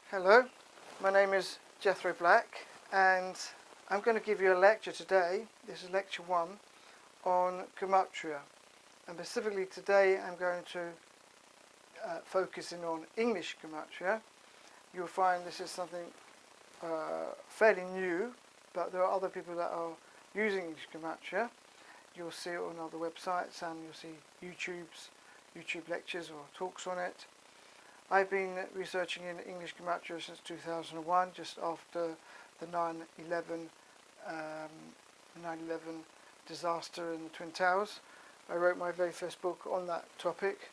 Hello, my name is Jethro and I'm going to give you a lecture today. This is lecture 1 on Gematria, and specifically today I'm going to focus in on English Gematria. You'll find this is something fairly new, but there are other people that are using English Gematria. You'll see it on other websites and you'll see YouTube lectures or talks on it. I've been researching in English Gematria since 2001, just after the 9/11 disaster in the Twin Towers. I wrote my very first book on that topic.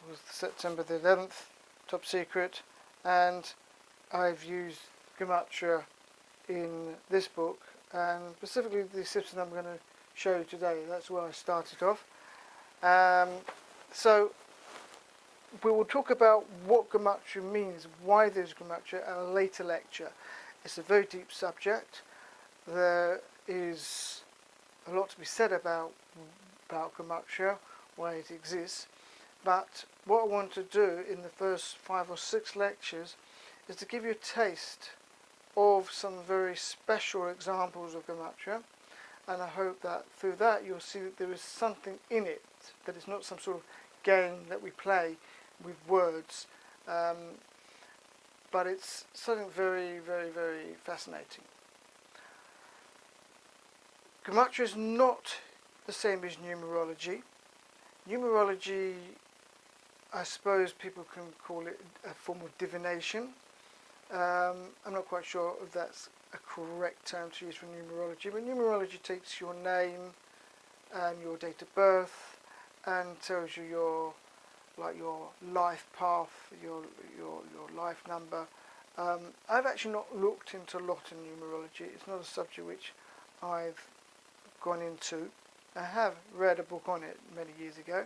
It was September the 11th, top secret, and I've used Gematria in this book, and specifically the system I'm going to show you today. That's where I started off. So we will talk about what Gematria means, why there's Gematria, at a later lecture. It's a very deep subject. There is a lot to be said about Gematria, why it exists. But what I want to do in the first 5 or 6 lectures is to give you a taste of some very special examples of Gematria. And I hope that through that you'll see that there is something in it, that it's not some sort of game that we play with words, but it's something very, very, very fascinating. Gematria is not the same as numerology. Numerology, I suppose people can call it a form of divination. I'm not quite sure if that's a correct term to use for numerology, but numerology takes your name and your date of birth and tells you your life path, your life number. I've actually not looked into a lot in numerology. It's not a subject which I've gone into. I have read a book on it many years ago.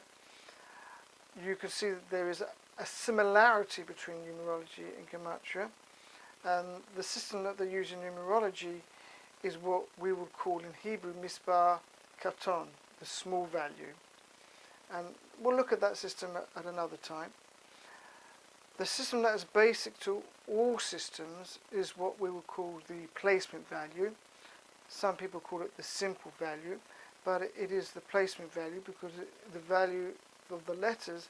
You can see that there is a similarity between numerology and Gematria, and the system that they use in numerology is what we would call in Hebrew Misbar Katon, the small value. And we'll look at that system at another time. The system that is basic to all systems is what we would call the placement value. Some people call it the simple value, but it is the placement value because the value of the letters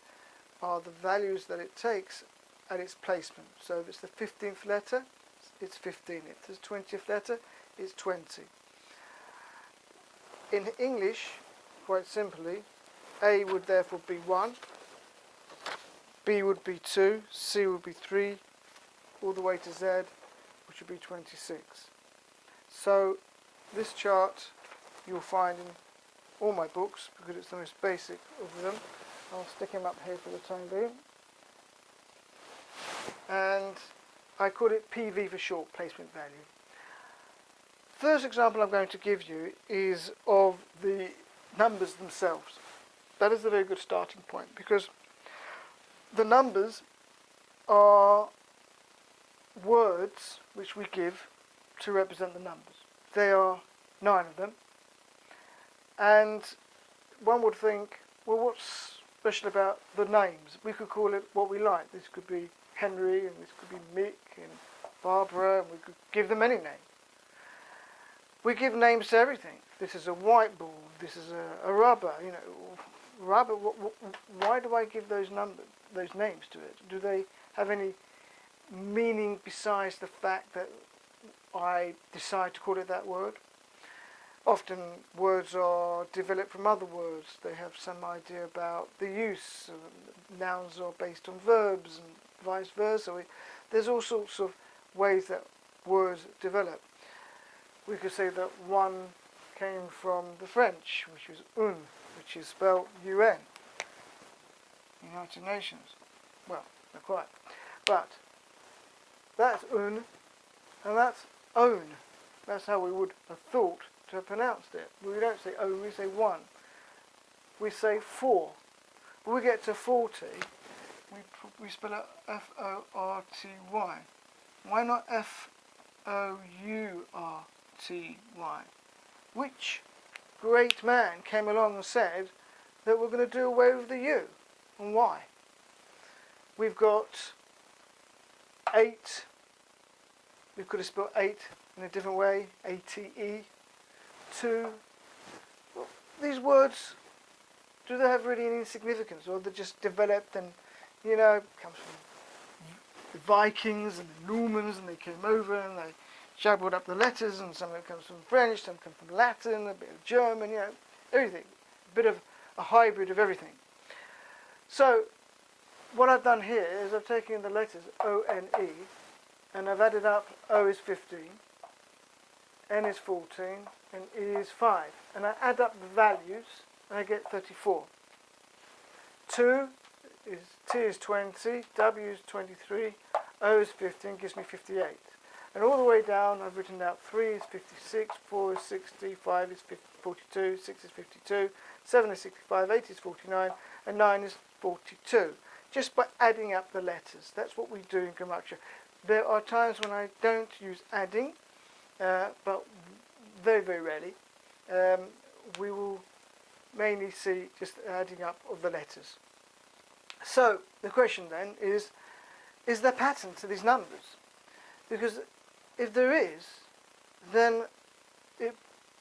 are the values that it takes at its placement. So if it's the 15th letter, it's 15. If it's the 20th letter, it's 20. In English, quite simply, A would therefore be 1, B would be 2, C would be 3, all the way to Z, which would be 26. So this chart you'll find in all my books because it's the most basic of them. I'll stick him up here for the time being. And I call it PV for short, placement value. First example I'm going to give you is of the numbers themselves. That is a very good starting point because the numbers are words which we give to represent the numbers. There are 9 of them, and one would think, well, what's special about the names? We could call it what we like. This could be Henry, and this could be Mick and Barbara, and we could give them any name. We give names to everything. This is a whiteboard, this is a rubber, rubber. Why do I give those names to it? Do they have any meaning besides the fact that I decide to call it that word? Often words are developed from other words. They have some idea about the use. Nouns are based on verbs and vice versa. There's all sorts of ways that words develop. We could say that one came from the French, which was un, which is spelled UN, United Nations. Well, not quite. But that's un, and that's own. That's how we would have thought to have pronounced it. We don't say own, we say one. We say 4. When we get to 40, we spell it F-O-R-T-Y. Why not F-O-U-R-T-Y? Which great man came along and said that we're going to do away with the U? And why? We've got 8 we could have spelled 8 in a different way, A-T-E. 2. Well, these words, do they have really any significance, or they're just developed and, you know, comes from the Vikings and the Normans, and they came over and they jabbled up the letters, and some of it comes from French, some come from Latin, a bit of German, you know, everything. A bit of a hybrid of everything. So, what I've done here is I've taken the letters O-N-E, and I've added up. O is 15, N is 14, and E is 5. And I add up the values, and I get 34. 2 is, T is 20, W is 23, O is 15, gives me 58. And all the way down, I've written out 3 is 56, 4 is 60, 5 is 42, 6 is 52, 7 is 65, 8 is 49, and 9 is 42. Just by adding up the letters. That's what we do in Gematria. There are times when I don't use adding, but very, very rarely. We will mainly see just adding up of the letters. So the question then is there pattern to these numbers? Because if there is, then it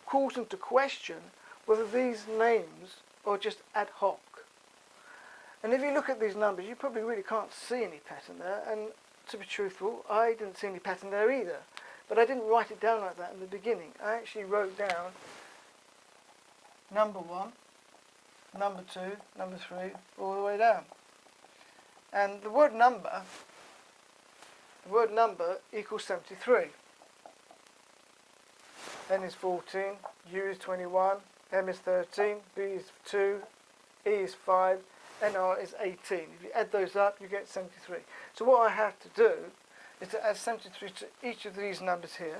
calls into question whether these names are just ad hoc. And if you look at these numbers, you probably really can't see any pattern there. And to be truthful, I didn't see any pattern there either. But I didn't write it down like that in the beginning. I actually wrote down number 1, number 2, number 3, all the way down. And the word number equals 73. N is 14, U is 21, M is 13, B is 2, E is 5, and R is 18. If you add those up, you get 73. So what I have to do is to add 73 to each of these numbers here.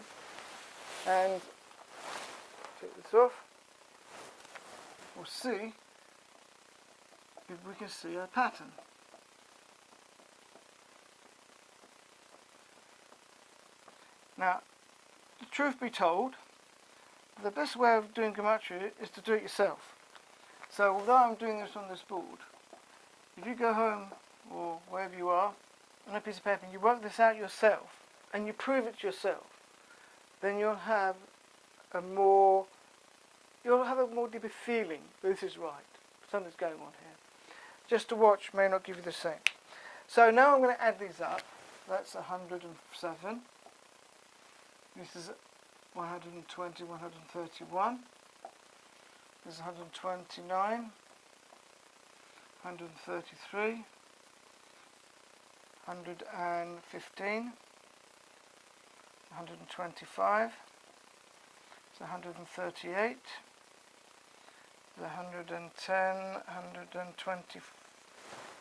And take this off. We'll see if we can see a pattern. Now, the truth be told, the best way of doing Gematria is to do it yourself. So although I'm doing this on this board, if you go home or wherever you are on a piece of paper and you work this out yourself and you prove it to yourself, then you'll have a more deeper feeling that this is right. Something's going on here. Just to watch may not give you the same. So now I'm going to add these up. That's 107. This is 120, 131. This is 129. 133, 115, 125, it's 138, 110, 120,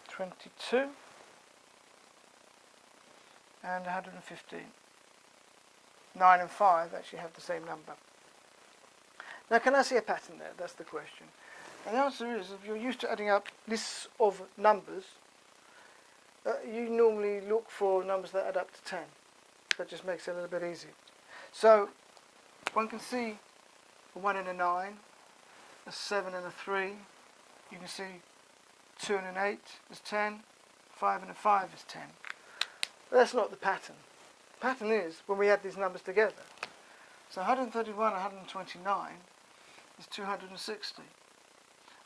22, and 115. 9 and 5 actually have the same number. Now, can I see a pattern there? That's the question. And the answer is, if you're used to adding up lists of numbers, you normally look for numbers that add up to 10. That just makes it a little bit easier. So, one can see a 1 and a 9, a 7 and a 3. You can see 2 and an 8 is 10, 5 and a 5 is 10. But that's not the pattern. The pattern is when we add these numbers together. So 131 and 129 is 260.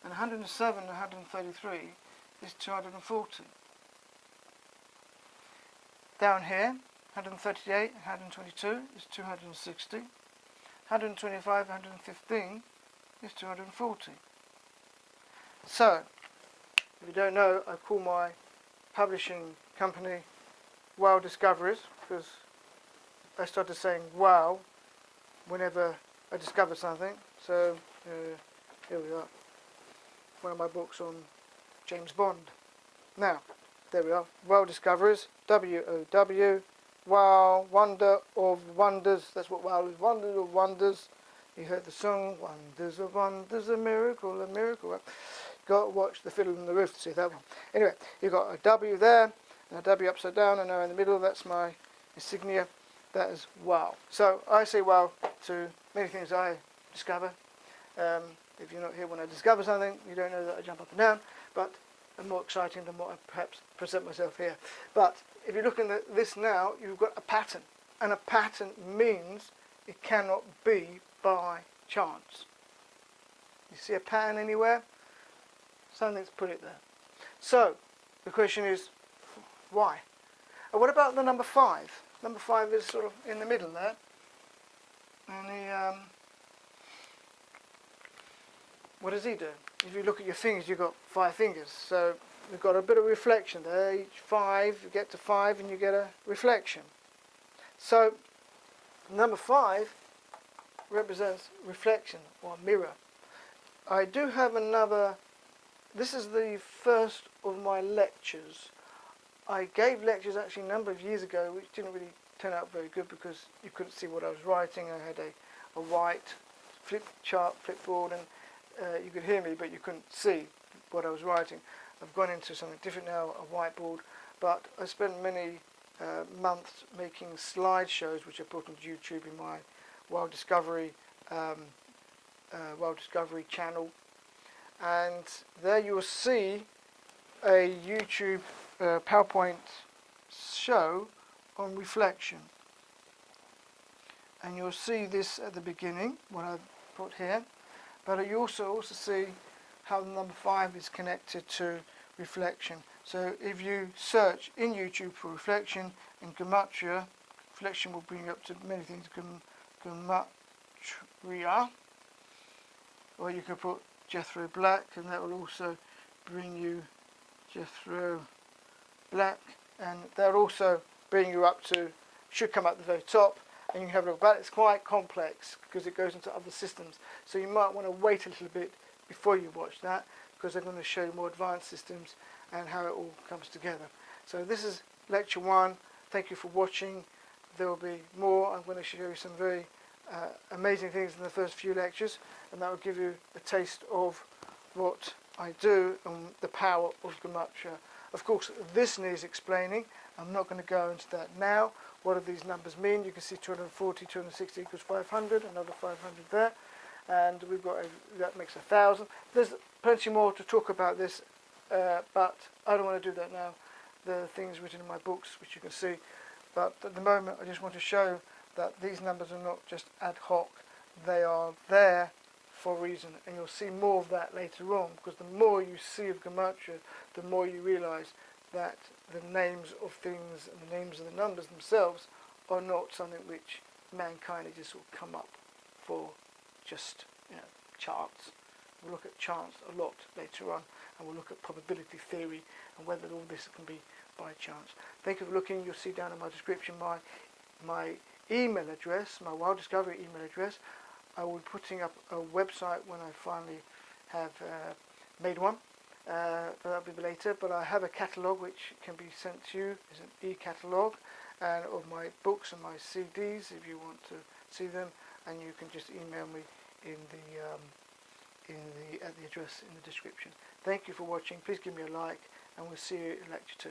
And 107 and 133 is 240. Down here, 138 and 122 is 260. 125 and 115 is 240. So, if you don't know, I call my publishing company Wow Discoveries, because I started saying wow whenever I discover something. So, here we are. One of my books on James Bond. Now, there we are. Wow Discoveries, W-O-W, wow, wonder of wonders. That's what wow is, wonder of wonders. You heard the song, wonders of wonders, a miracle, a miracle. Got to watch The Fiddler on the Roof to see that one. Anyway, you've got a W there, and a W upside down, and now in the middle, that's my insignia. That is wow. So I say wow to many things I discover. If you're not here when I discover something, you don't know that I jump up and down, but I'm more exciting than what I perhaps present myself here. But if you look at this now, you've got a pattern. and a pattern means it cannot be by chance. You see a pattern anywhere? Something's put it there. So the question is, why? And what about the number 5? Number 5 is sort of in the middle there. And what does he do? If you look at your fingers, you've got 5 fingers. So we've got a bit of reflection there. Each 5, you get to 5 and you get a reflection. So number 5 represents reflection or mirror. I do have another. This is the first of my lectures. I gave lectures actually a number of years ago, which didn't really turn out very good because you couldn't see what I was writing. I had a white flipboard, and you could hear me, but you couldn't see what I was writing. I've gone into something different now, a whiteboard, but I spent many months making slideshows, which I put on YouTube in my Wild Discovery channel, and there you will see a YouTube PowerPoint show on reflection, and you'll see this at the beginning, what I've put here, but you also see how the number 5 is connected to reflection. So if you search in YouTube for reflection in Gematria, reflection will bring you up to many things, Gematria, or you can put Jethro Black, and that will also bring you Jethro Black, and they'll also bring you up to, should come up at the very top, and you can have a look. But it's quite complex because it goes into other systems, so you might want to wait a little bit before you watch that, because they're going to show you more advanced systems and how it all comes together. So this is lecture 1. Thank you for watching. There will be more. I'm going to show you some very amazing things in the first few lectures, and that will give you a taste of what I do and the power of Gematria. Of course, this needs explaining. I'm not going to go into that now. What do these numbers mean? You can see 240, 260 equals 500, another 500 there, and we've got that makes 1,000. There's plenty more to talk about this, but I don't want to do that now. There are things written in my books which you can see, but at the moment I just want to show that these numbers are not just ad hoc. They are there for a reason, and you'll see more of that later on, because the more you see of Gematria, the more you realise that the names of things and the names of the numbers themselves are not something which mankind has just sort of come up for just, chance. We'll look at chance a lot later on, and we'll look at probability theory and whether all this can be by chance. Thank you for looking. You'll see down in my description my email address, my Wild Discovery email address. I will be putting up a website when I finally have made one, but that'll be later. But I have a catalogue which can be sent to you as an e-catalogue, and of my books and my CDs if you want to see them, and you can just email me at the address in the description. Thank you for watching. Please give me a like, and we'll see you in lecture 2.